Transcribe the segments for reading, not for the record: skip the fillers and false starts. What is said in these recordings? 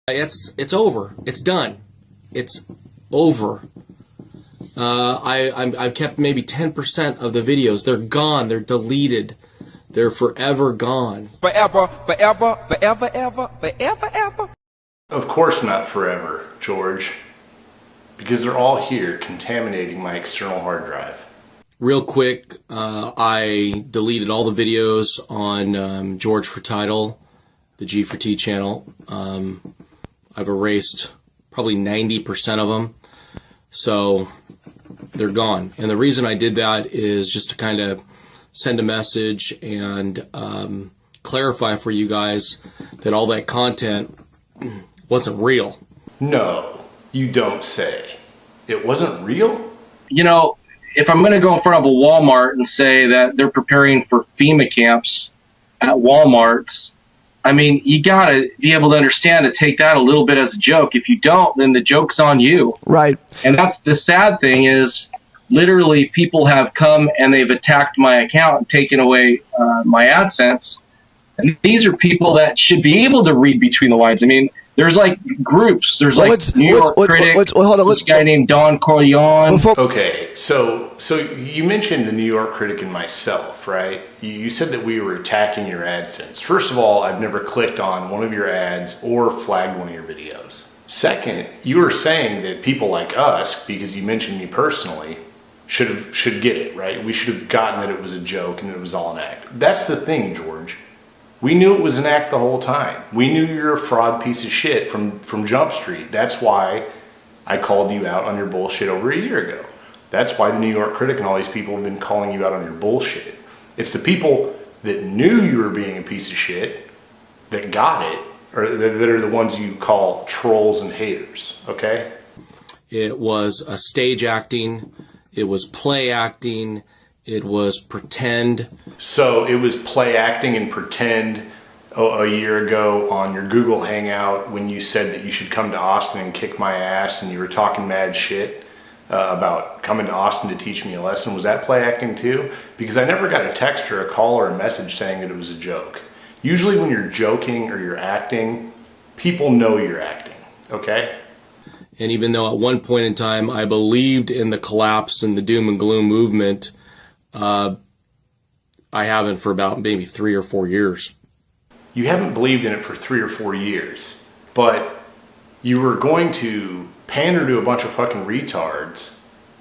It's over. It's done. It's over. I've kept maybe 10% of the videos. They're gone. They're deleted. They're forever gone. Forever, forever, forever, ever, forever, ever. Of course not forever, George. Because they're all here contaminating my external hard drive. Real quick, I deleted all the videos on George for Title, the G4T channel. I've erased probably 90% of them. So they're gone. And the reason I did that is just to kind of send a message and clarify for you guys that all that content wasn't real. No, you don't say. It wasn't real? You know, if I'm going to go in front of a Walmart and say that they're preparing for FEMA camps at Walmarts, I mean, you got to be able to understand to take that a little bit as a joke. If you don't, then the joke's on you. Right. And that's the sad thing is literally people have come and they've attacked my account and taken away my AdSense. And these are people that should be able to read between the lines. I mean, there's like groups. There's like New York Critic, this guy named Don Corleone. Okay, so you mentioned the New York Critic and myself, right? You said that we were attacking your AdSense. First of all, I've never clicked on one of your ads or flagged one of your videos. Second, you were saying that people like us, because you mentioned me personally, should get it, right? We should have gotten that it was a joke and it was all an act. That's the thing, George. We knew it was an act the whole time. We knew you're a fraud piece of shit from Jump Street. That's why I called you out on your bullshit over a year ago. That's why the New York Critic and all these people have been calling you out on your bullshit. It's the people that knew you were being a piece of shit that got it, or that are the ones you call trolls and haters, okay? It was a stage acting. It was play acting. It was pretend. So it was play acting and pretend a year ago on your Google Hangout when you said that you should come to Austin and kick my ass and you were talking mad shit about coming to Austin to teach me a lesson. Was that play acting too? Because I never got a text or a call or a message saying that it was a joke. Usually when you're joking or you're acting, people know you're acting, okay? And even though at one point in time I believed in the collapse and the doom and gloom movement, I haven't for about maybe 3 or 4 years. You haven't believed in it for 3 or 4 years, but you were going to pander to a bunch of fucking retards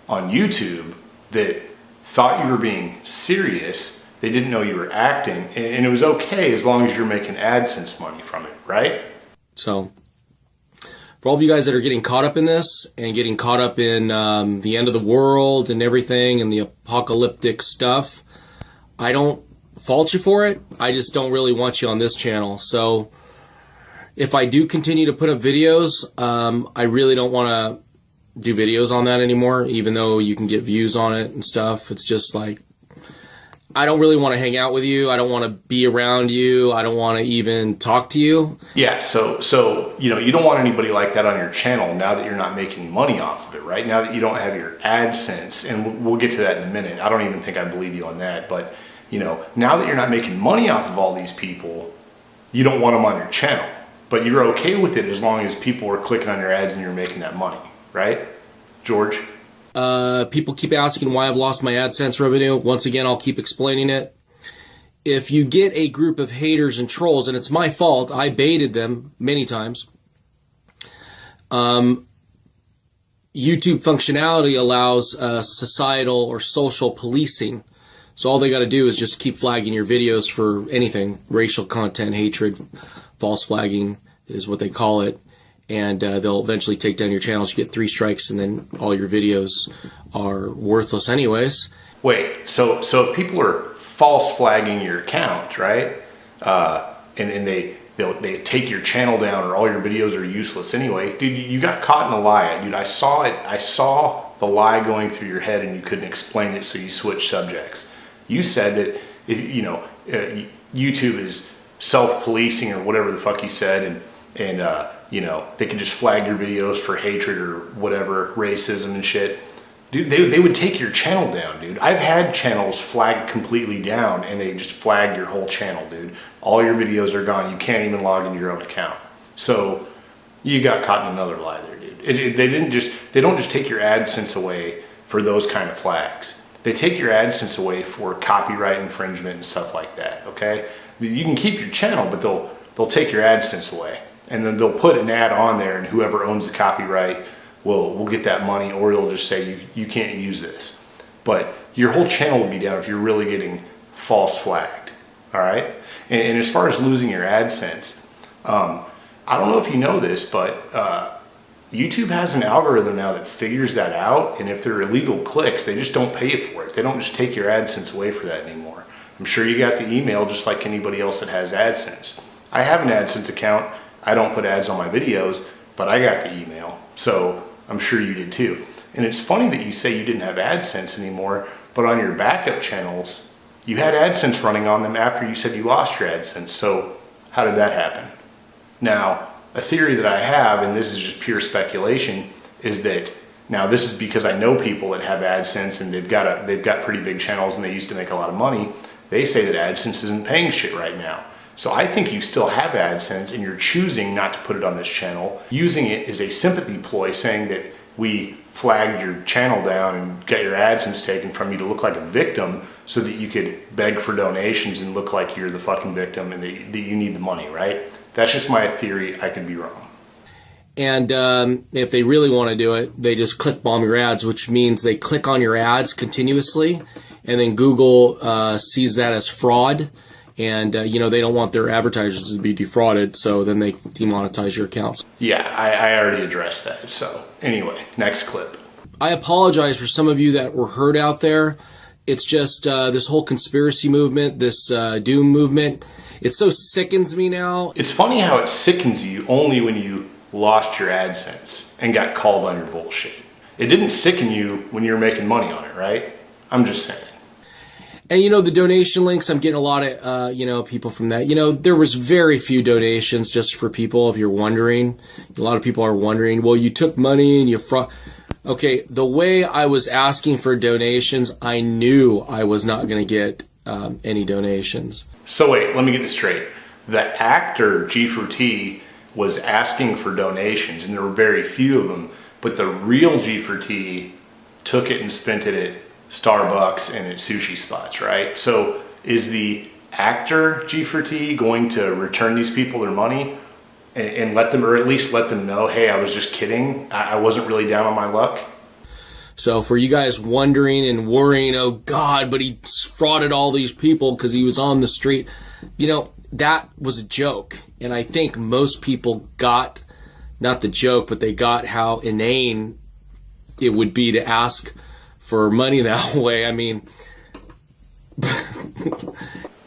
on YouTube that thought you were being serious. They didn't know you were acting, and it was okay as long as you're making AdSense money from it, right? So for all of you guys that are getting caught up in this and getting caught up in the end of the world and everything and the apocalyptic stuff, I don't fault you for it. I just don't really want you on this channel. So if I do continue to put up videos, I really don't want to do videos on that anymore, even though you can get views on it and stuff. It's just like, I don't really want to hang out with you. I don't want to be around you. I don't want to even talk to you. Yeah, so you know, you don't want anybody like that on your channel now that you're not making money off of it, right? Now that you don't have your AdSense, and we'll get to that in a minute. I don't even think I believe you on that, but you know, now that you're not making money off of all these people, you don't want them on your channel. But you're okay with it as long as people are clicking on your ads and you're making that money, right, George? People keep asking why I've lost my AdSense revenue. Once again, I'll keep explaining it. If you get a group of haters and trolls, and it's my fault, I baited them many times. YouTube functionality allows societal or social policing. So all they got to do is just keep flagging your videos for anything, racial content, hatred, false flagging is what they call it. And they'll eventually take down your channels. You get 3 strikes, and then all your videos are worthless anyways. Wait, so if people are false flagging your account, right? And they take your channel down, or all your videos are useless anyway, dude, you got caught in a lie, dude. I saw it. I saw the lie going through your head, and you couldn't explain it, so you switched subjects. You said that YouTube is self-policing or whatever the fuck you said, and you know, they can just flag your videos for hatred or whatever, racism and shit. Dude, they would take your channel down, dude. I've had channels flagged completely down, and they just flag your whole channel, dude. All your videos are gone. You can't even log into your own account. So, you got caught in another lie there, dude. They don't just take your AdSense away for those kind of flags. They take your AdSense away for copyright infringement and stuff like that, okay? You can keep your channel, but they'll take your AdSense away. And then they'll put an ad on there, and whoever owns the copyright will get that money, or they'll just say you can't use this. But your whole channel will be down if you're really getting false flagged, all right? And as far as losing your AdSense, I don't know if you know this, but YouTube has an algorithm now that figures that out, and if they're illegal clicks, they just don't pay you for it. They don't just take your AdSense away for that anymore. I'm sure you got the email just like anybody else that has AdSense. I have an AdSense account. I don't put ads on my videos, but I got the email, so I'm sure you did too. And it's funny that you say you didn't have AdSense anymore, but on your backup channels, you had AdSense running on them after you said you lost your AdSense. So how did that happen? Now, a theory that I have, and this is just pure speculation, is that now this is because I know people that have AdSense and they've got pretty big channels and they used to make a lot of money. They say that AdSense isn't paying shit right now. So I think you still have AdSense and you're choosing not to put it on this channel, using it as a sympathy ploy, saying that we flagged your channel down and got your AdSense taken from you to look like a victim so that you could beg for donations and look like you're the fucking victim and that you need the money, right? That's just my theory. I could be wrong. And if they really want to do it, they just click bomb your ads, which means they click on your ads continuously, and then Google sees that as fraud. And, they don't want their advertisers to be defrauded, so then they demonetize your accounts. Yeah, I already addressed that. So anyway, next clip. I apologize for some of you that were hurt out there. It's just this whole conspiracy movement, this doom movement. It so sickens me now. It's funny how it sickens you only when you lost your AdSense and got called on your bullshit. It didn't sicken you when you were making money on it, right? I'm just saying. And, the donation links, I'm getting a lot of, people from that. There was very few donations, just for people, if you're wondering. A lot of people are wondering, well, you took money and you Okay, the way I was asking for donations, I knew I was not going to get any donations. So wait, let me get this straight. The actor G4T was asking for donations, and there were very few of them, but the real G4T took it and spent it at Starbucks and at sushi spots, right? So is the actor G4T going to return these people their money and let them, or at least let them know, hey, I was just kidding. I wasn't really down on my luck. So for you guys wondering and worrying, oh God, but he frauded all these people because he was on the street. That was a joke. And I think most people got, not the joke, but they got how inane it would be to ask for money that way. I mean,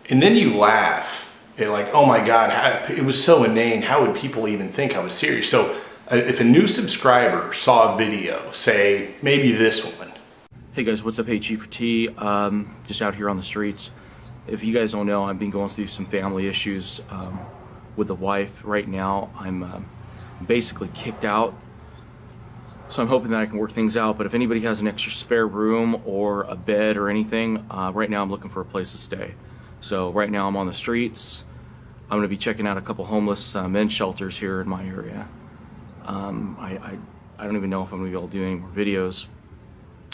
and then you laugh at like, oh my God, it was so inane. How would people even think I was serious? So if a new subscriber saw a video, say maybe this one. Hey guys, what's up? Hey, G4T, just out here on the streets. If you guys don't know, I've been going through some family issues with the wife. Right now, I'm basically kicked out. So I'm hoping that I can work things out, but if anybody has an extra spare room or a bed or anything, right now I'm looking for a place to stay. So right now I'm on the streets. I'm going to be checking out a couple homeless men's shelters here in my area. I don't even know if I'm going to be able to do any more videos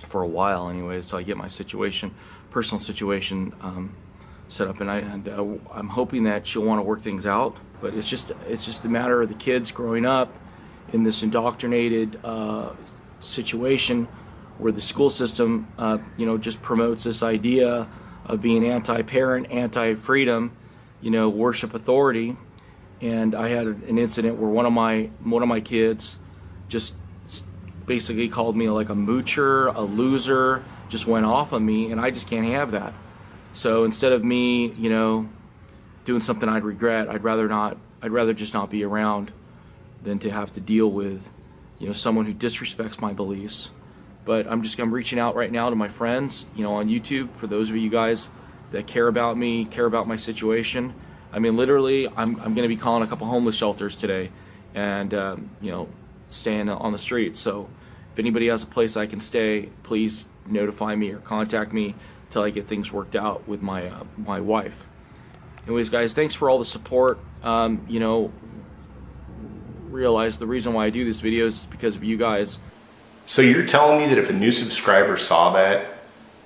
for a while anyways, till I get my personal situation set up, and I'm hoping that she'll want to work things out, but it's just a matter of the kids growing up in this indoctrinated situation where the school system, just promotes this idea of being anti-parent, anti-freedom, worship authority. And I had an incident where one of my kids just basically called me like a moocher, a loser, just went off on me, and I just can't have that. So instead of me, doing something I'd regret, I'd rather just not be around than to have to deal with, someone who disrespects my beliefs. But I'm reaching out right now to my friends, on YouTube, for those of you guys that care about me, care about my situation. I mean, literally, I'm going to be calling a couple homeless shelters today and, staying on the street. So if anybody has a place I can stay, please notify me or contact me till I get things worked out with my my wife. Anyways, guys, thanks for all the support. realize the reason why I do these videos is because of you guys. So you're telling me that if a new subscriber saw that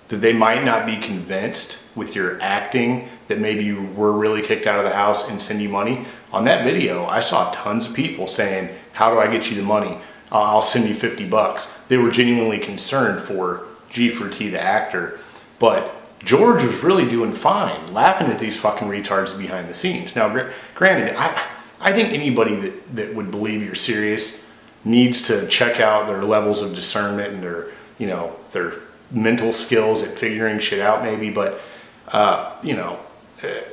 they might not be convinced with your acting that maybe you were really kicked out of the house and send you money? On that video, I saw tons of people saying, how do I get you the money? I'll send you 50 bucks. They were genuinely concerned for G4T, the actor. But George was really doing fine, laughing at these fucking retards behind the scenes. Now, granted, I think anybody that would believe you're serious needs to check out their levels of discernment and their, you know, their mental skills at figuring shit out maybe. But, you know,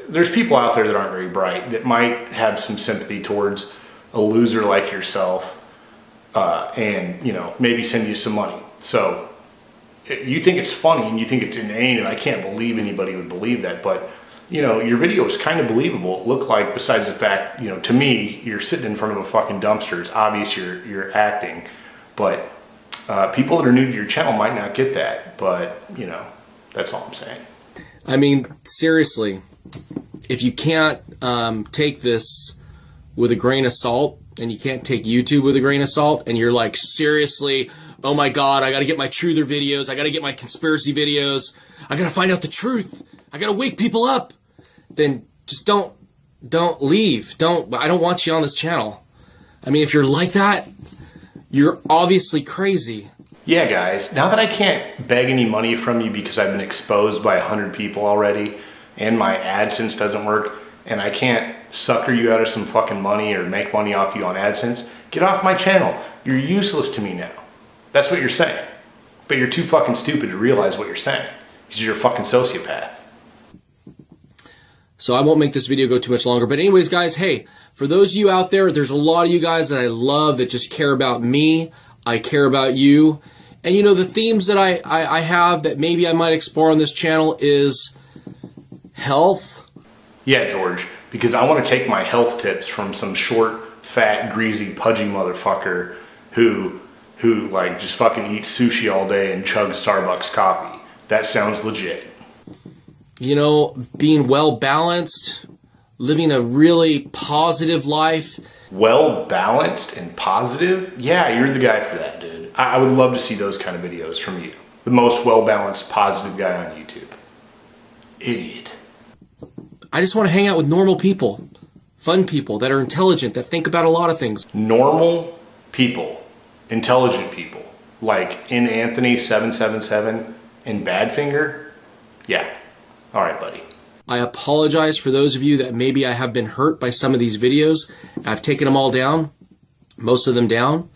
there's people out there that aren't very bright that might have some sympathy towards a loser like yourself and, you know, maybe send you some money. So you think it's funny and you think it's inane, and I can't believe anybody would believe that. But, you know, your video is kind of believable. It looked like, besides the fact, you know, to me, you're sitting in front of a fucking dumpster. It's obvious you're acting. But people that are new to your channel might not get that. But, you know, that's all I'm saying. I mean, seriously, if you can't take this with a grain of salt, and you can't take YouTube with a grain of salt, and you're like, seriously, oh my God, I gotta get my truther videos, I gotta get my conspiracy videos, I gotta find out the truth, I gotta wake people up, then just don't leave. I don't want you on this channel. I mean, if you're like that, you're obviously crazy. Yeah, guys, now that I can't beg any money from you because I've been exposed by 100 people already, and my AdSense doesn't work, and I can't sucker you out of some fucking money or make money off you on AdSense, get off my channel. You're useless to me now. That's what you're saying. But you're too fucking stupid to realize what you're saying, because you're a fucking sociopath. So I won't make this video go too much longer. But anyways, guys, hey, for those of you out there, there's a lot of you guys that I love that just care about me. I care about you. And you know, the themes that I have that maybe I might explore on this channel is health. Yeah, George, because I want to take my health tips from some short, fat, greasy, pudgy motherfucker who like just fucking eats sushi all day and chugs Starbucks coffee. That sounds legit. You know, being well balanced, living a really positive life. Well balanced and positive? Yeah, you're the guy for that, dude. I would love to see those kind of videos from you. The most well balanced, positive guy on YouTube. Idiot. I just want to hang out with normal people, fun people that are intelligent, that think about a lot of things. Normal people, intelligent people, like in Anthony 777 and Badfinger? Yeah. All right, buddy. I apologize for those of you that maybe I have been hurt by some of these videos. I've taken them all down, most of them down,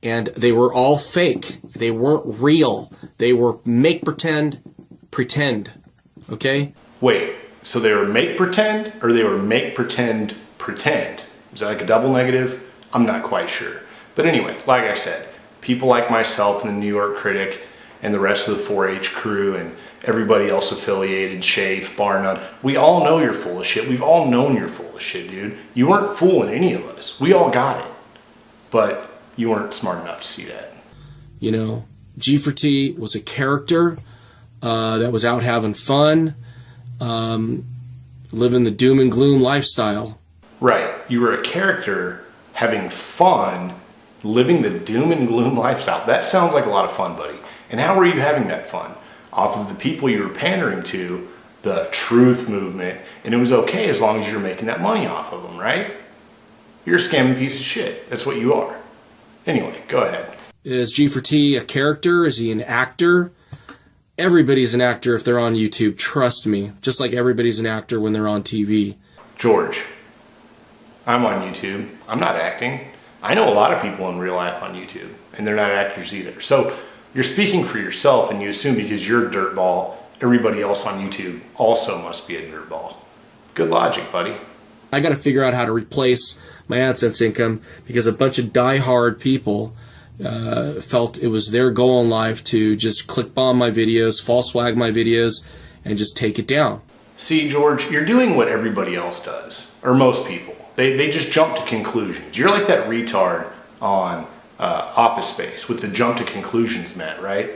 and they were all fake. They weren't real. They were make pretend, okay? Wait. So they were make pretend, or they were make pretend pretend? Is that like a double negative? I'm not quite sure. But anyway, like I said, people like myself and the New York Critic and the rest of the 4-H crew and everybody else affiliated, Schiff, bar none, we all know you're full of shit. We've all known you're full of shit, dude. You weren't fooling any of us. We all got it. But you weren't smart enough to see that. You know, G4T was a character that was out having fun. Living the doom and gloom lifestyle. Right. You were a character having fun, living the doom and gloom lifestyle. That sounds like a lot of fun, buddy. And how were you having that fun? Off of the people you were pandering to, the truth movement, and it was okay as long as you were making that money off of them, right? You're a scamming piece of shit. That's what you are. Anyway, go ahead. Is G4T a character? Is he an actor? Everybody's an actor if they're on YouTube, trust me. Just like everybody's an actor when they're on TV. George, I'm on YouTube. I'm not acting. I know a lot of people in real life on YouTube, and they're not actors either. So you're speaking for yourself, and you assume because you're a dirtball, everybody else on YouTube also must be a dirtball. Good logic, buddy. I got to figure out how to replace my AdSense income because a bunch of die-hard people felt it was their goal in life to just click bomb my videos, false flag my videos, and just take it down. See, George, you're doing what everybody else does, or most people. They just jump to conclusions. You're like that retard on Office Space with the jump to conclusions, Matt, right?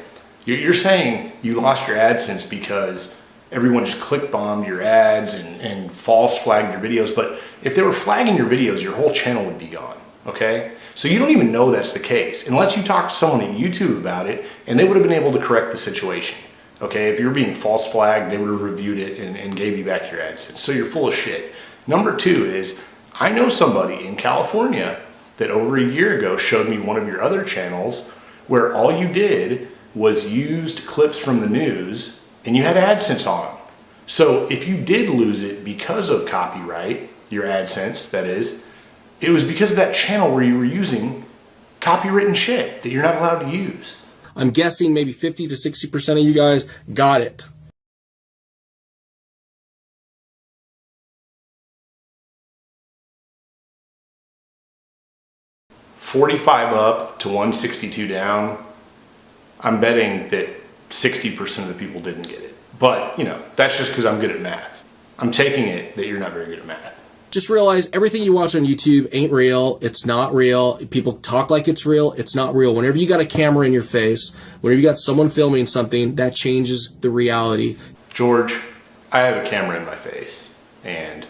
You're saying you lost your AdSense because everyone just click bombed your ads and false flagged your videos, but if they were flagging your videos, your whole channel would be gone. okay? So you don't even know that's the case unless you talk to someone at YouTube about it, and they would have been able to correct the situation, okay? If you're being false flagged, they would have reviewed it and gave you back your AdSense. So you're full of shit. Number two is, I know somebody in California that over a year ago showed me one of your other channels where all you did was used clips from the news and you had AdSense on them. So if you did lose it because of copyright, your AdSense, that is, it was because of that channel where you were using copywritten shit that you're not allowed to use. I'm guessing maybe 50 to 60% of you guys got it. $45 up to $162 down. I'm betting that 60% of the people didn't get it. But, you know, that's just because I'm good at math. I'm taking it that you're not very good at math. Just realize everything you watch on YouTube ain't real. It's not real. People talk like it's real. It's not real. Whenever you got a camera in your face, whenever you got someone filming something, that changes the reality. George, I have a camera in my face, and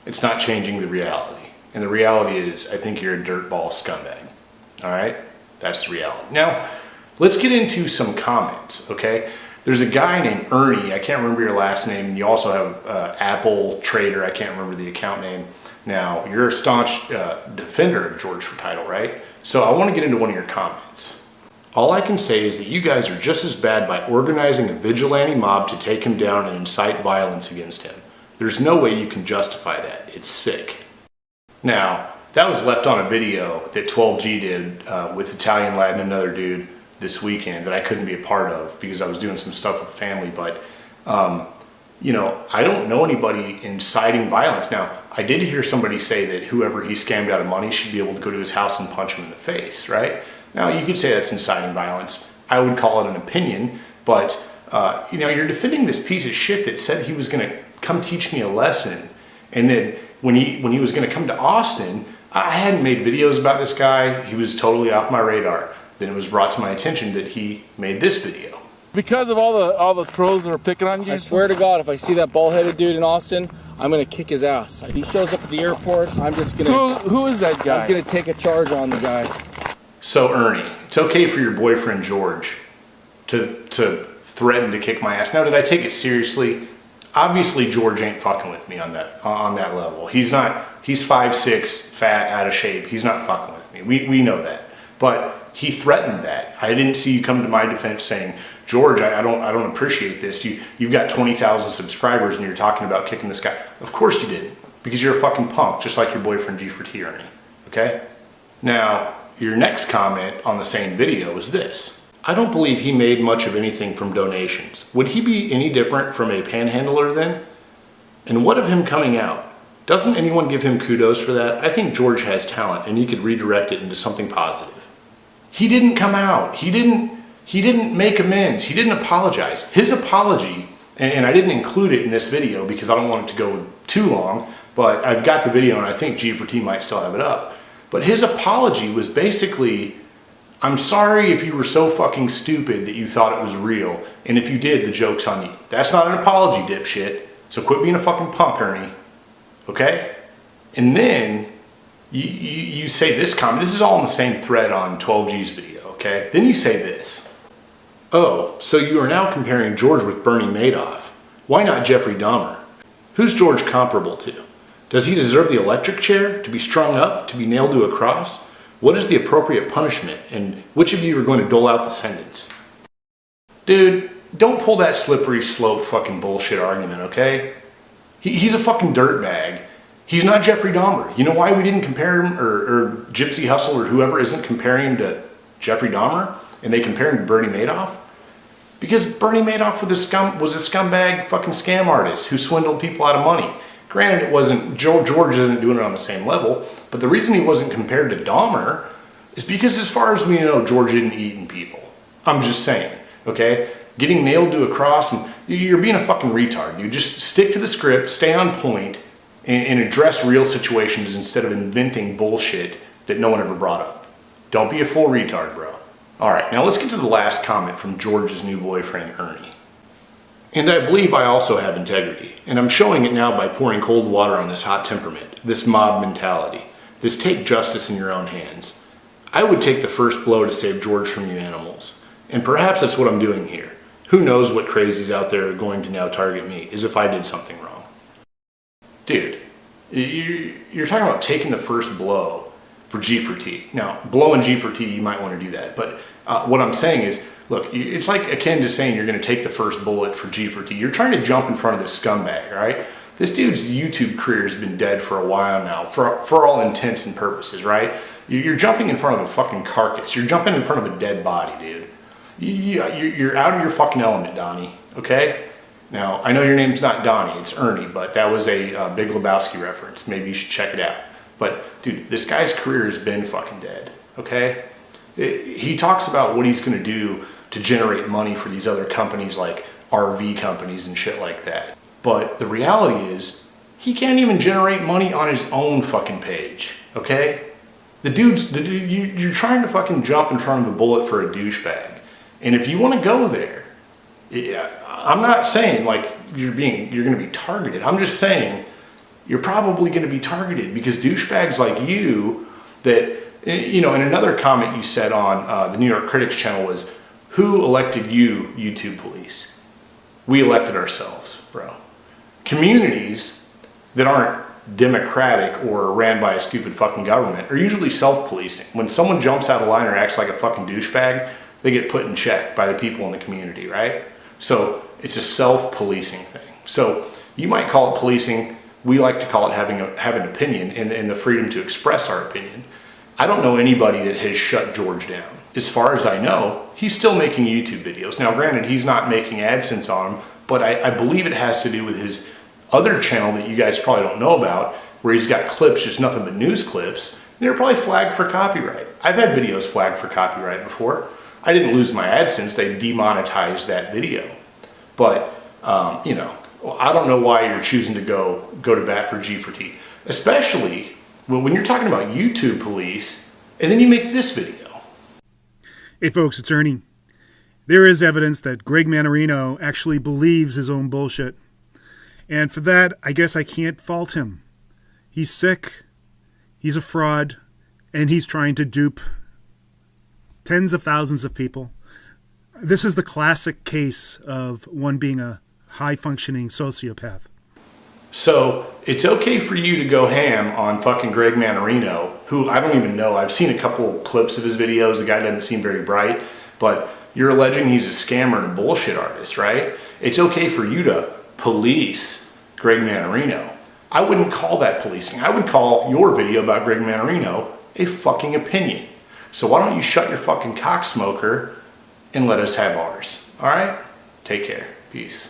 it's not changing the reality. And the reality is, I think you're a dirtball scumbag. All right? That's the reality. Now, let's get into some comments, okay? There's a guy named Ernie. I can't remember your last name. You also have Apple Trader. I can't remember the account name. Now, you're a staunch defender of George for Title, right? So I want to get into one of your comments. All I can say is that you guys are just as bad by organizing a vigilante mob to take him down and incite violence against him. There's no way you can justify that. It's sick. Now, that was left on a video that 12G did with Italian Lad and another dude this weekend that I couldn't be a part of because I was doing some stuff with the family. But, you know, I don't know anybody inciting violence. Now, I did hear somebody say that whoever he scammed out of money should be able to go to his house and punch him in the face, right? Now, you could say that's inciting violence. I would call it an opinion, but, you know, you're defending this piece of shit that said he was going to come teach me a lesson. And then when he was going to come to Austin, I hadn't made videos about this guy. He was totally off my radar. Then it was brought to my attention that he made this video. Because of all the trolls that are picking on you? I swear to God, if I see that bald-headed dude in Austin, I'm gonna kick his ass. If he shows up at the airport, I'm just gonna... Who is that guy? I'm gonna take a charge on the guy. So Ernie, it's okay for your boyfriend George to threaten to kick my ass. Now, did I take it seriously? Obviously, George ain't fucking with me on that level. He's not. He's 5'6", fat, out of shape. He's not fucking with me. We know that. But he threatened that. I didn't see you come to my defense saying, George, I don't appreciate this. You've got 20,000 subscribers and you're talking about kicking this guy. Of course you didn't, because you're a fucking punk, just like your boyfriend G4T, Ernie. Okay? Now, your next comment on the same video is this. I don't believe he made much of anything from donations. Would he be any different from a panhandler then? And what of him coming out? Doesn't anyone give him kudos for that? I think George has talent and he could redirect it into something positive. He didn't come out. He didn't make amends. He didn't apologize. His apology, and I didn't include it in this video because I don't want it to go too long, but I've got the video and I think G4T might still have it up. But his apology was basically, I'm sorry if you were so fucking stupid that you thought it was real, and if you did, the joke's on you. That's not an apology, dipshit. So quit being a fucking punk, Ernie. Okay? And then you say this comment. This is all in the same thread on 12G's video, okay? Then you say this. Oh, so you are now comparing George with Bernie Madoff. Why not Jeffrey Dahmer? Who's George comparable to? Does he deserve the electric chair? To be strung up? To be nailed to a cross? What is the appropriate punishment? And which of you are going to dole out the sentence? Dude, don't pull that slippery slope fucking bullshit argument, okay? He's a fucking dirtbag. He's not Jeffrey Dahmer. You know why we didn't compare him, or Gypsy Hustle or whoever isn't comparing him to Jeffrey Dahmer, and they compare him to Bernie Madoff? Because Bernie Madoff was a scumbag fucking scam artist who swindled people out of money. Granted, it wasn't, George isn't doing it on the same level, but the reason he wasn't compared to Dahmer is because as far as we know, George didn't eat people. I'm just saying, okay? Getting nailed to a cross, and you're being a fucking retard. You just stick to the script, stay on point, and address real situations instead of inventing bullshit that no one ever brought up. Don't be a full retard, bro. All right, now let's get to the last comment from George's new boyfriend, Ernie. And I believe I also have integrity, and I'm showing it now by pouring cold water on this hot temperament, this mob mentality. this take justice in your own hands. I would take the first blow to save George from you animals. And perhaps that's what I'm doing here. Who knows what crazies out there are going to now target me, as if I did something wrong. Dude, you're talking about taking the first blow for G4T. Now, blowing G4T, you might want to do that. But what I'm saying is, look, it's like akin to saying you're going to take the first bullet for G4T. You're trying to jump in front of this scumbag, right? This dude's YouTube career has been dead for a while now, for all intents and purposes, right? You're jumping in front of a fucking carcass. You're jumping in front of a dead body, dude. You're out of your fucking element, Donnie, okay? Now, I know your name's not Donnie, it's Ernie, but that was a Big Lebowski reference. Maybe you should check it out. But, dude, this guy's career has been fucking dead, okay? He talks about what he's going to do to generate money for these other companies like RV companies and shit like that. But the reality is, he can't even generate money on his own fucking page, okay? You're trying to fucking jump in front of a bullet for a douchebag. And if you want to go there, I'm not saying like you're going to be targeted. I'm just saying you're probably going to be targeted because douchebags like you that, you know, and another comment you said on the New York Critics channel was, who elected you, YouTube police? We elected ourselves, bro. Communities that aren't democratic or ran by a stupid fucking government are usually self-policing. When someone jumps out of line or acts like a fucking douchebag, they get put in check by the people in the community, right? So it's a self-policing thing. So you might call it policing. We like to call it having an opinion and the freedom to express our opinion. I don't know anybody that has shut George down. As far as I know, he's still making YouTube videos. Now, granted, he's not making AdSense on them, but I believe it has to do with his other channel that you guys probably don't know about, where he's got clips, just nothing but news clips. And they're probably flagged for copyright. I've had videos flagged for copyright before. I didn't lose my AdSense, they demonetized that video. But, you know, I don't know why you're choosing to go to bat for G4T, especially when you're talking about YouTube police, and then you make this video. Hey folks, it's Ernie. There is evidence that Greg Manarino actually believes his own bullshit. And for that, I guess I can't fault him. He's sick, he's a fraud, and he's trying to dupe tens of thousands of people. This is the classic case of one being a high-functioning sociopath. So it's okay for you to go ham on fucking Greg Manarino, who I don't even know. I've seen a couple clips of his videos. The guy doesn't seem very bright, but you're alleging he's a scammer and a bullshit artist, right? It's okay for you to police Greg Manarino. I wouldn't call that policing. I would call your video about Greg Manarino a fucking opinion. So why don't you shut your fucking cock smoker and let us have ours, all right? Take care. Peace.